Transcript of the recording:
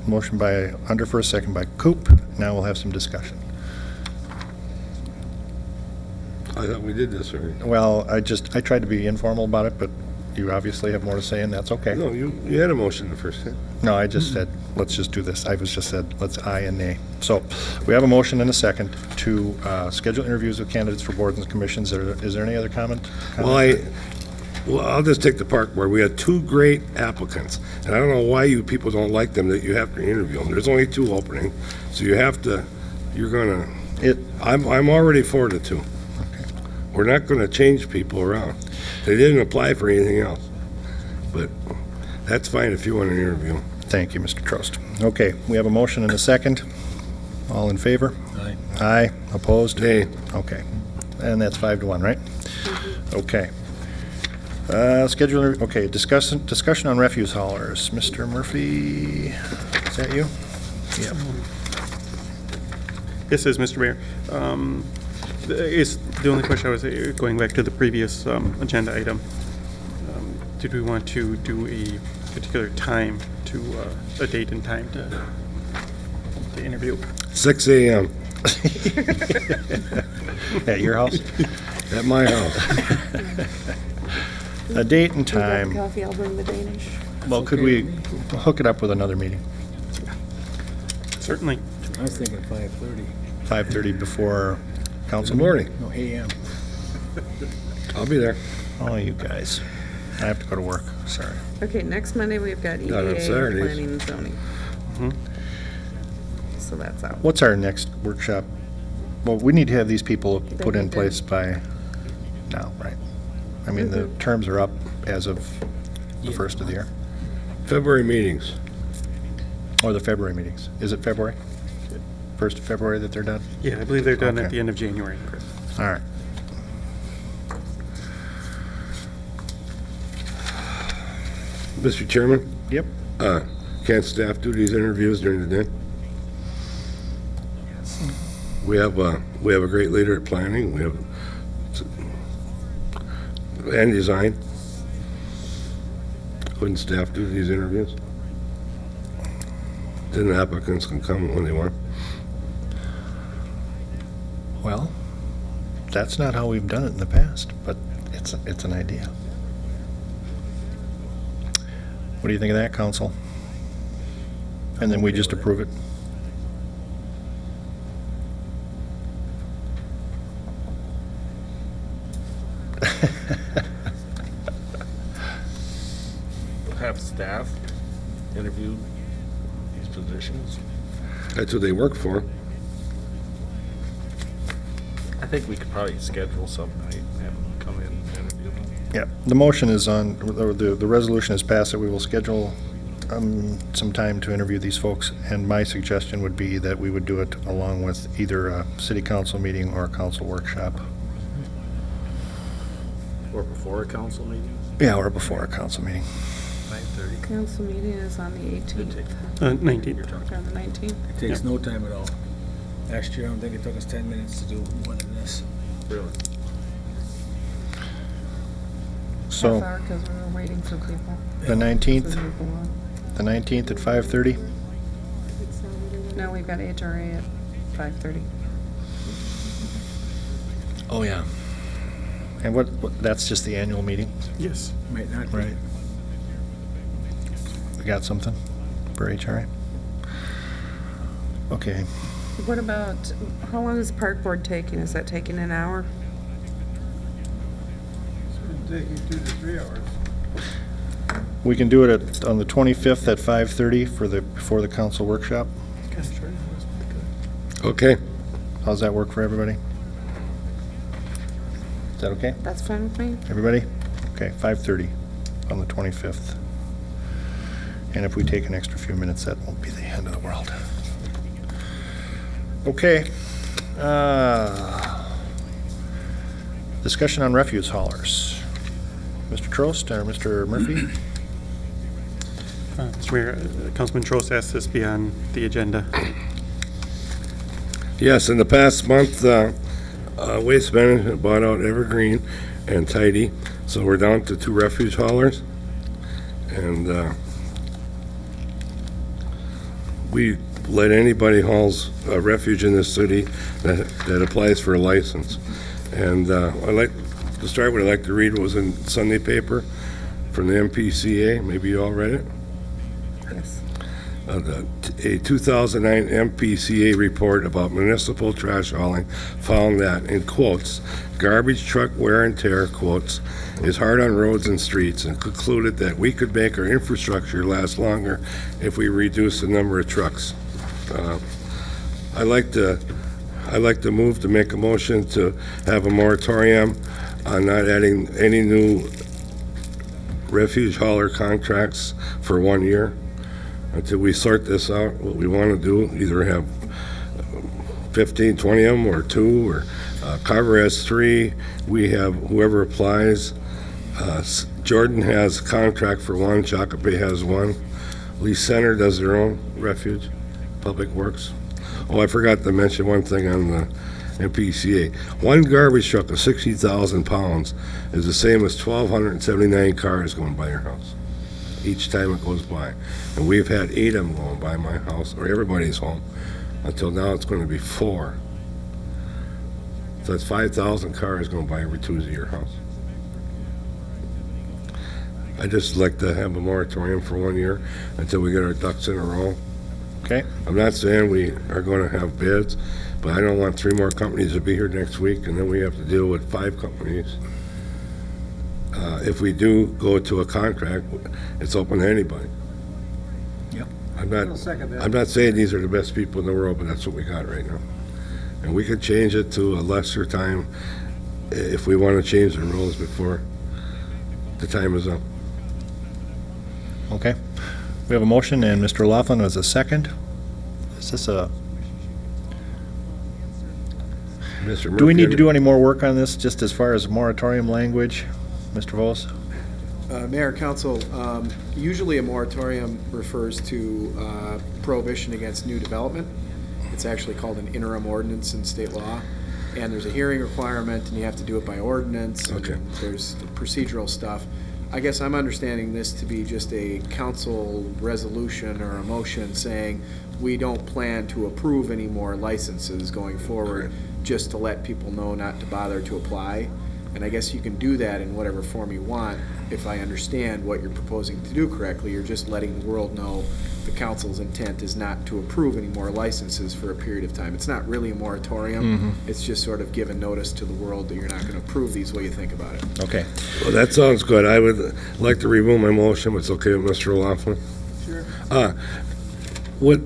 Motion by Underfirst, second by Coop. Now we'll have some discussion. I thought we did this already. Well, I tried to be informal about it, but you obviously have more to say, and that's okay. No, you had a motion the first time. No, I just said, let's just do this. I was just said, let's aye and nay. So we have a motion and a second to schedule interviews with candidates for boards and commissions. Is there any other comment? Well, I'll just take the park board. We had 2 great applicants, and I don't know why you people don't like them, that you have to interview them. There's only 2 openings, so you have to, I'm already for the 2. Okay. We're not gonna change people around. They didn't apply for anything else, but that's fine if you want to interview them. Thank you, Mr. Trost. Okay, we have a motion and a second. All in favor? Aye. Aye. Opposed? Nay. Okay. And that's 5-1, right? Okay. Discussion on refuse haulers. Mr. Murphy, is that you? Yep. This is Mr. Mayor. The only question I was going back to the previous agenda item. Did we want to do a particular time a date and time to interview? 6 a.m. At your house? At my house. A date and time. Coffee, I'll bring the Danish. Well, could we hook it up with another meeting? Certainly. I was thinking 5:30. 5:30 before council Morning. No, a.m. I'll be there. Oh, you guys. I have to go to work. Sorry. Okay, next Monday we've got Not on EDA, Saturdays. planning and zoning. So that's out. What's our next workshop? Well, we need to have these people put in place by now, right? I mean, the terms are up as of the first of the year. February meetings. Or the February meetings. Is it February? 1st of February that they're done? Yeah, I believe they're done Okay. at the end of January, Chris. All right. Mr. Chairman, Yep. can staff do these interviews during the day? We have a great leader at planning. We have and design. Couldn't staff do these interviews? Then the applicants can come when they want. Well, that's not how we've done it in the past, but it's an idea. What do you think of that, council? And then we just approve it? Have staff interview these positions. That's what they work for. I think we could probably schedule some night and have them come in and interview them. Yeah, the motion is on, or the resolution is passed that we will schedule some time to interview these folks, and my suggestion would be that we would do it along with either a city council meeting or a council workshop. Or before a council meeting. Yeah, or before a council meeting. 9:30. Council meeting is on the 18th, 19th. or the 19th. It takes no time at all. Last year, I don't think it took us 10 minutes to do one of this. Really? So, Half hour because we were waiting for people. the 19th, So move along. the 19th at 5:30? No, we've got HRA at 5:30. Oh, yeah. And what, that's just the annual meeting? Yes. Might not be. Right. We got something for HRA? Okay. What about, how long is park board taking? Is that taking an hour? It's taking 2 to 3 hours. We can do it on the 25th at 5:30 before the council workshop. Okay. How's that work for everybody? Is that okay? That's fine with me. Everybody? Okay, 5:30 on the 25th. And if we take an extra few minutes, that won't be the end of the world. Okay. Discussion on refuse haulers. Mr. Trost or Mr. Murphy? Mr. Mayor, Councilman Trost asked this be on the agenda. Yes, in the past month, Waste Management bought out Evergreen and Tidy, so we're down to 2 refuge haulers. And we let anybody hauls refuge in this city that applies for a license. And I'd like to start with, I'd like to read what was in Sunday paper from the MPCA. Maybe you all read it? Yes. A 2009 MPCA report about municipal trash hauling found that, in quotes, garbage truck wear and tear, quotes, is hard on roads and streets, and concluded that we could make our infrastructure last longer if we reduce the number of trucks. I'd like to move to make a motion to have a moratorium on not adding any new refuge hauler contracts for 1 year until we sort this out, what we want to do, either have 15, 20 of them, or 2, or Carver has 3. We have whoever applies. Jordan has a contract for 1. Shakopee has 1. Lee Center does their own refuge, Public Works. Oh, I forgot to mention one thing on the MPCA. 1 garbage truck of 60,000 pounds is the same as 1,279 cars going by your house each time it goes by. And we've had 8 of them going by my house, or everybody's home. Until now, it's going to be 4. So that's 5,000 cars going by every Tuesday at your house. I just like to have a moratorium for 1 year until we get our ducks in a row. Okay? I'm not saying we are going to have bids, but I don't want 3 more companies to be here next week, and then we have to deal with 5 companies. If we do go to a contract, it's open to anybody. Yep. I'm not saying these are the best people in the world, but that's what we got right now. And we could change it to a lesser time if we want to change the rules before the time is up. Okay. We have a motion, and Mr. Laughlin was a second. Is this a... Mr. Do we Murphy, need to do any more work on this, just as far as moratorium language, Mr. Vos? Mayor, Council, usually a moratorium refers to prohibition against new development. It's actually called an interim ordinance in state law. And there's a hearing requirement, and you have to do it by ordinance. Okay. And there's procedural stuff. I guess I'm understanding this to be just a council resolution or a motion saying we don't plan to approve any more licenses going forward, just to let people know not to bother to apply. And I guess you can do that in whatever form you want. If I understand what you're proposing to do correctly, you're just letting the world know the council's intent is not to approve any more licenses for a period of time. It's not really a moratorium. It's just sort of giving notice to the world that you're not going to approve these while you think about it. Okay. Well, that sounds good. I would like to remove my motion, but it's okay with Mr. Laughlin. Sure. What